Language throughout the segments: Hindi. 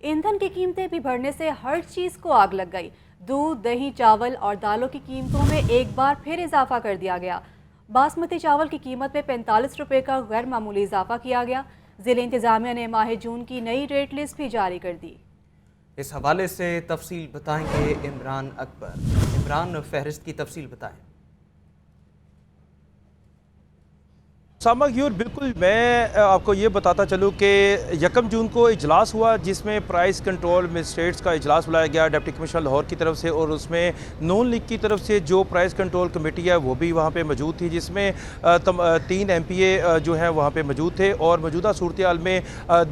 ईंधन की कीमतें भी बढ़ने से हर चीज को आग लग गई। दूध, दही, चावल और दालों की कीमतों में एक बार फिर इजाफा कर दिया गया। बासमती चावल की कीमत में 45 रुपए का गैर मामूली इजाफा किया गया। जिला इंतजामिया ने माह जून की नई रेट लिस्ट भी जारी कर दी। इस हवाले से तफसील बताएंगे इमरान अकबर। इमरान, फहरिस्त की तफसील बताएं। सामग्यूर बिल्कुल, मैं आपको ये बताता चलूँ कि 1 जून को इजलास हुआ जिसमें प्राइस कंट्रोल मजिस्ट्रेट्स का इजलास बुलाया गया डिप्टी कमिश्नर लाहौर की तरफ से, और उसमें नून लीग की तरफ से जो प्राइस कंट्रोल कमेटी है वो भी वहाँ पे मौजूद थी, जिसमें 3 MPA जो हैं वहाँ पे मौजूद थे। और मौजूदा सूरत हाल में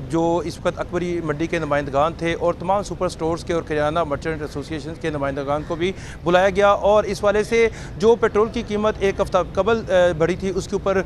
जो इस वक्त अकबरी मंडी के नुमाइंदगान थे और तमाम सुपर स्टोर्स के और किराना मर्चेंट एसोसिएशन के नुमाइंदगान को भी बुलाया गया। और इस वाले से जो पेट्रोल की कीमत एक हफ्ता कबल बढ़ी थी उसके ऊपर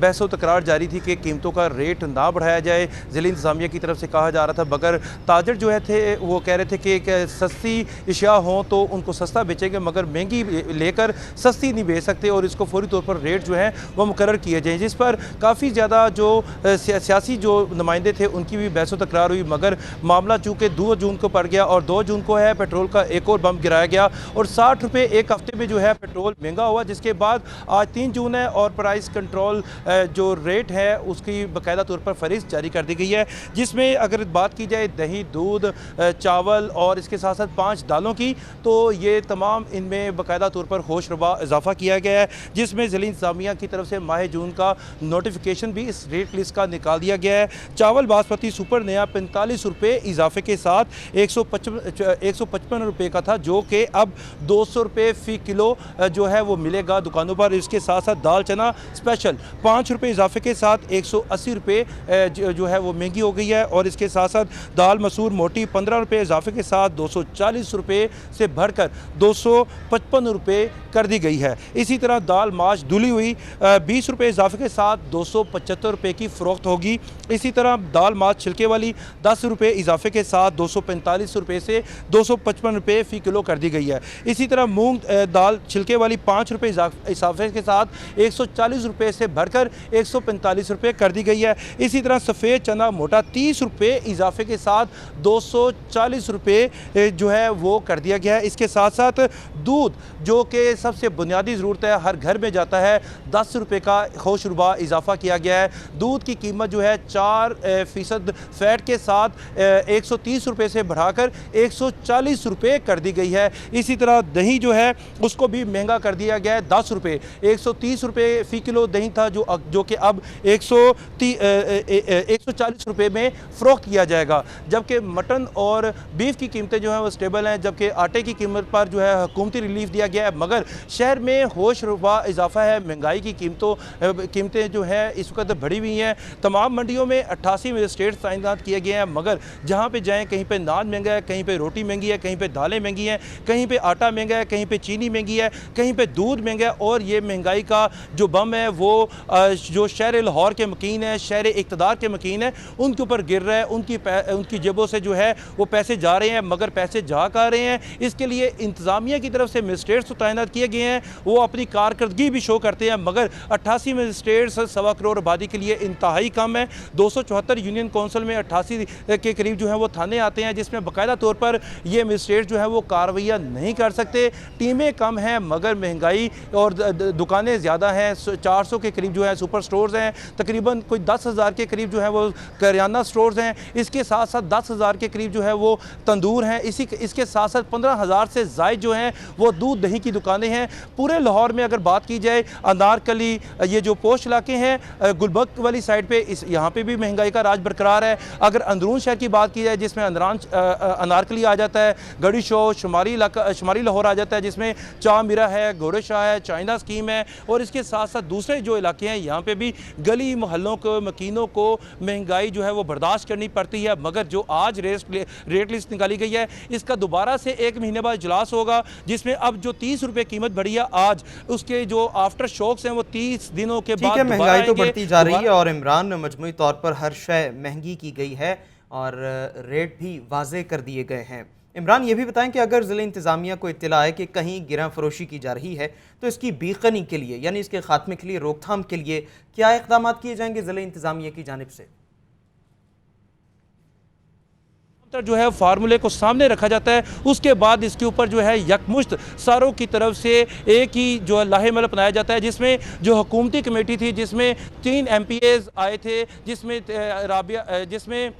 बहस व तकरार जारी थी कि कीमतों का रेट ना बढ़ाया जाए। ज़िला इंतज़ामिया की तरफ से कहा जा रहा था, मगर ताजर जो है थे वो कह रहे थे कि सस्ती अशिया हों तो उनको सस्ता बेचेंगे, मगर महंगी लेकर सस्ती नहीं बेच सकते और इसको फौरी तौर पर रेट जो है वो मुकर्रर किए जाएँ। जिस पर काफ़ी ज़्यादा जो सियासी जो नुमाइंदे थे उनकी भी बहस व तकरार हुई, मगर मामला चूँकि 2 जून को पड़ गया और 2 जून को है पेट्रोल का एक और बम गिराया गया और 60 रुपये एक हफ्ते में जो है पेट्रोल महंगा हुआ। जिसके बाद आज 3 जून है और प्राइस कंट्रोल जो रेट है उसकी बाकायदा तौर पर फहरिस्त जारी कर दी गई है, जिसमें अगर बात की जाए दही, दूध, चावल और इसके साथ साथ 5 दालों की, तो ये तमाम इनमें बाकायदा तौर पर होशरुबा इजाफा किया गया है, जिसमें ज़िला इंतज़ामिया की तरफ से माह जून का नोटिफिकेशन भी इस रेट लिस्ट का निकाल दिया गया है। चावल बासमती सुपर नया 45 रुपये इजाफे के साथ 155 रुपये का था, जो कि अब 200 रुपये फ़ी किलो जो है वो मिलेगा दुकानों पर। इसके साथ साथ दाल चना स्पेशल 5 रुपये इजाफे के साथ 180 रुपये जो है वो महंगी हो गई है। और इसके साथ साथ दाल मसूर मोटी 15 रुपये इजाफे के साथ 240 रुपये से बढ़कर 255 रुपये कर दी गई है। इसी तरह दाल माश धुली हुई 20 रुपये इजाफे के साथ 275 रुपये की फ़रोख्त होगी। इसी तरह दाल माश छिलके वाली 10 रुपये इजाफे के साथ 245 रुपये से 255 रुपये फ़ी किलो कर दी गई है। इसी तरह मूंग दाल छिलके वाली 5 रुपये इजाफे के साथ 140 रुपये से बढ़कर 145 रुपये कर दी गई है। इसी तरह सफ़ेद चना मोटा 30 रुपये इजाफे के साथ 240 रुपये जो है वो कर दिया गया है। इसके साथ साथ दूध जो कि सबसे बुनियादी ज़रूरत है, हर घर में जाता है, 10 रुपये का होशरुबा इजाफा किया गया है। दूध की कीमत जो है 4% फैट के साथ 130 रुपये से बढ़ाकर 140 रुपये कर दी गई है। इसी तरह दही जो है उसको भी महंगा कर दिया गया है, 10 रुपये, 130 रुपये फ़ी किलो दही था जो कि अब 140 रुपये में फ़रोख्त किया जाएगा। जबकि मटन और बीफ की कीमतें जो हैं वो स्टेबल हैं, जबकि आटे की कीमत पर जो है हुकूमती रिलीफ दिया गया है, मगर शहर में होशरुबा इजाफा है। महंगाई की कीमतें जो हैं इस वक्त बढ़ी हुई हैं। तमाम मंडियों में 88 मजिस्ट्रेट तैनात किए गए हैं, मगर जहाँ पे जाएँ कहीं पे नान महंगा है, कहीं पे रोटी महंगी है, कहीं पे दालें महंगी हैं, कहीं पे आटा महंगा है, कहीं पे चीनी महंगी है, कहीं पे दूध महंगा है। और ये महंगाई का जो बम है वो जो शहर लाहौर के मकीन है, शहर इक़्तिदार के मकीन है, उनके ऊपर गिर रहा है। उनकी जेबों से जो है वो पैसे जा रहे हैं, मगर पैसे जा कहाँ रहे हैं, इसके लिए इंतज़ामिया की तरफ से मजिस्ट्रेट्स तैनात किए गए हैं। वो अपनी कारकर्दगी भी शो करते हैं, मगर 88 मजिस्ट्रेट्स 1.25 करोड़ आबादी के लिए इंतहाई कम है। 274 यूनियन कौंसिल में 88 के करीब जो है वो थाने आते हैं, जिसमें बाकायदा तौर पर ये मजिस्ट्रेट जो है वो कार्रवाइयाँ नहीं कर सकते। टीमें कम हैं मगर महंगाई और दुकानें ज़्यादा हैं। 400 के करीब जो है सुपर स्टोर्स हैं, तकरीबन कोई 10,000 के करीब जो है वो करियाना स्टोर्स हैं। इसके साथ साथ 10,000 के करीब जो है वो तंदूर हैं। इसके साथ साथ 15,000 से ज़ायद जो हैं वो दूध दही की दुकानें हैं। पूरे लाहौर में अगर बात की जाए, अनारकली ये जो पोश इलाके हैं, गुलबर्ग वाली साइड पे यहाँ पे भी महंगाई का राज बरकरार है। अगर अंदरून शहर की बात की जाए जिसमें अनारकली आ जाता है, गढ़ी शो शुमारी लाहौर आ जाता है, जिसमें चामीरा है, घोड़े शाह है, चाइना स्कीम है, और इसके साथ साथ दूसरे जो इलाके हैं यहाँ पे भी गली मोहल्लों को मकीनों को महंगाई जो है वो बर्दाश्त करनी पड़ती है। मगर जो आज रेट लिस्ट निकाली गई है, इसका दोबारा से 1 महीने बाद इजलास होगा, जिसमें अब जो 30 रुपये कीमत बढ़ी है आज, उसके जो आफ्टर शॉक्स हैं वो 30 दिनों के बाद महंगाई तो बढ़ती जा रही है और इमरान मजमूई तौर पर हर शय महंगी की गई है और रेट भी वाजे कर दिए गए हैं। इमरान, ये भी बताएं कि अगर ज़िला इंतज़ामिया को इत्तला है कि कहीं गिरा फरोशी की जा रही है तो इसकी बेखनी के लिए यानी इसके खात्मे के लिए, रोकथाम के लिए क्या इक़दाम किए जाएंगे ज़िला इंतज़ामिया की जानिब से? जो है फार्मूले को सामने रखा जाता है, उसके बाद इसके ऊपर जो है यकमुश्त सारों की तरफ से एक ही जो है लाहेमल अपनाया जाता है, जिसमें जो हुकूमती कमेटी थी जिसमें 3 MPAs आए थे, जिसमें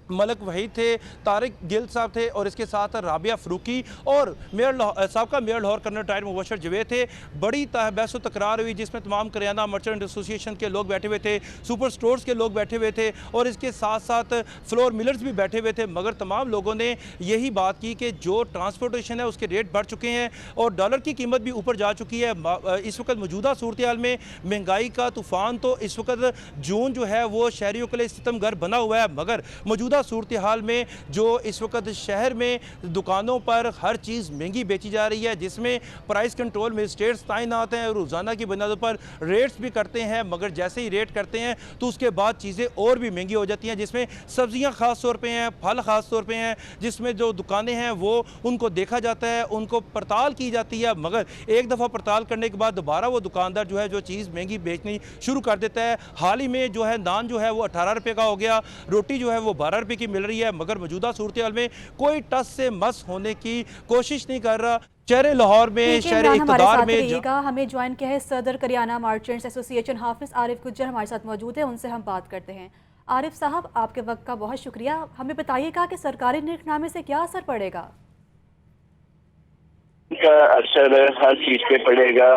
मलक वहीद थे, तारिक गिल साहब थे और इसके साथ राबिया फ़रूकी और साबका mayor Lahore colonel retired Mubashar Javed थे। बड़ी बहस व तकरार हुई जिसमें तमाम करियाना मर्चेंट एसोसिएशन के लोग बैठे हुए थे, सुपर स्टोर्स के लोग बैठे हुए थे और इसके साथ साथ फ्लोर मिलर्स भी बैठे हुए थे, मगर तमाम लोगों ने यही बात की कि जो ट्रांसपोर्टेशन है उसके रेट बढ़ चुके हैं और डॉलर की कीमत भी ऊपर जा चुकी है। इस वक्त मौजूदा सूरत हाल में महंगाई का तूफ़ान तो इस वक्त जून जो है वो शहरियों के लिए सितमगर बना हुआ है, मगर मौजूदा सूरत हाल में जो इस वक्त शहर में दुकानों पर हर चीज़ महंगी बेची जा रही है, जिसमें प्राइस कंट्रोल मजिस्ट्रेट्स तैनात हैं, रोज़ाना की बुनियादों पर रेट्स भी करते हैं, मगर जैसे ही रेट करते हैं तो उसके बाद चीज़ें और भी महंगी हो जाती हैं, जिसमें सब्जियां ख़ास तौर पे हैं, फल ख़ास तौर पे हैं, जिसमें जो दुकानें हैं वो उनको देखा जाता है, उनको पड़ताल की जाती है, मगर एक दफ़ा पड़ताल करने के बाद दोबारा वो दुकानदार जो है जो चीज़ महंगी बेचनी शुरू कर देता है। हाल ही में जो है नान जो है वो 18 रुपये का हो गया, रोटी जो है वो 12 रुपये की मिल रही है, मगर मौजूदा सूरत हाल में कोई टस से मस होने की कोशिश नहीं कर रहा। शहर लाहौर में, शहर इक़्तिदार में हमें ज्वाइन किया है सदर करियाना मर्चेंट्स एसोसिएशन हाफिज आरिफ गुज्जर हमारे साथ मौजूद है, उनसे हम बात करते हैं। आरिफ साहब, आपके वक्त का बहुत शुक्रिया। हमें बताइएगा कि सरकारी निर्खनामे से क्या असर पड़ेगा? का असर हर चीज पे पड़ेगा,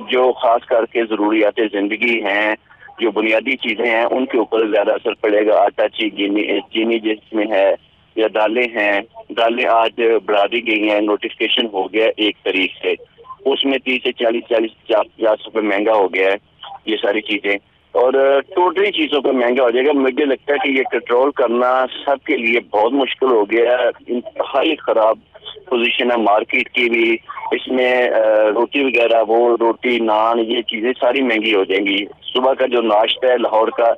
जो खास करके जरूरियात जिंदगी हैं, जो बुनियादी चीजें हैं उनके ऊपर ज्यादा असर पड़ेगा। आटा, चीनी जिसमें है, या दालें हैं, दालें आज बढ़ा दी गई हैं, नोटिफिकेशन हो गया 1 तारीख से, उसमें 30 से 40 रुपए महंगा हो गया है ये सारी चीजें, और टोटली चीजों पर महंगा हो जाएगा। मुझे लगता है कि ये कंट्रोल करना सबके लिए बहुत मुश्किल हो गया है, इंतहाई खराब पोजीशन है मार्केट की भी। इसमें रोटी वगैरह, वो रोटी, नान, ये चीजें सारी महंगी हो जाएंगी। सुबह का जो नाश्ता है लाहौर का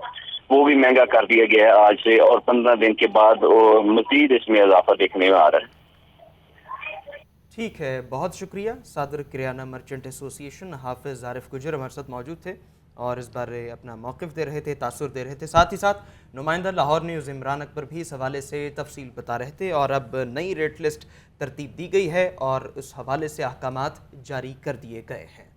वो भी महंगा कर दिया गया है आज से, और 15 दिन के बाद मजीद इसमें इजाफा देखने में आ रहा है। ठीक है, बहुत शुक्रिया। सदर करियाना मर्चेंट एसोसिएशन हाफिज आरिफ गुज्जर हमारे साथ मौजूद थे और इस बारे अपना मौक़िफ़ दे रहे थे, तासुर दे रहे थे। साथ ही साथ नुमाइंदा लाहौर न्यूज़ इमरान अकबर भी इस हवाले से तफसील बता रहे थे। और अब नई रेट लिस्ट तरतीब दी गई है और उस हवाले से अहकामात जारी कर दिए गए हैं।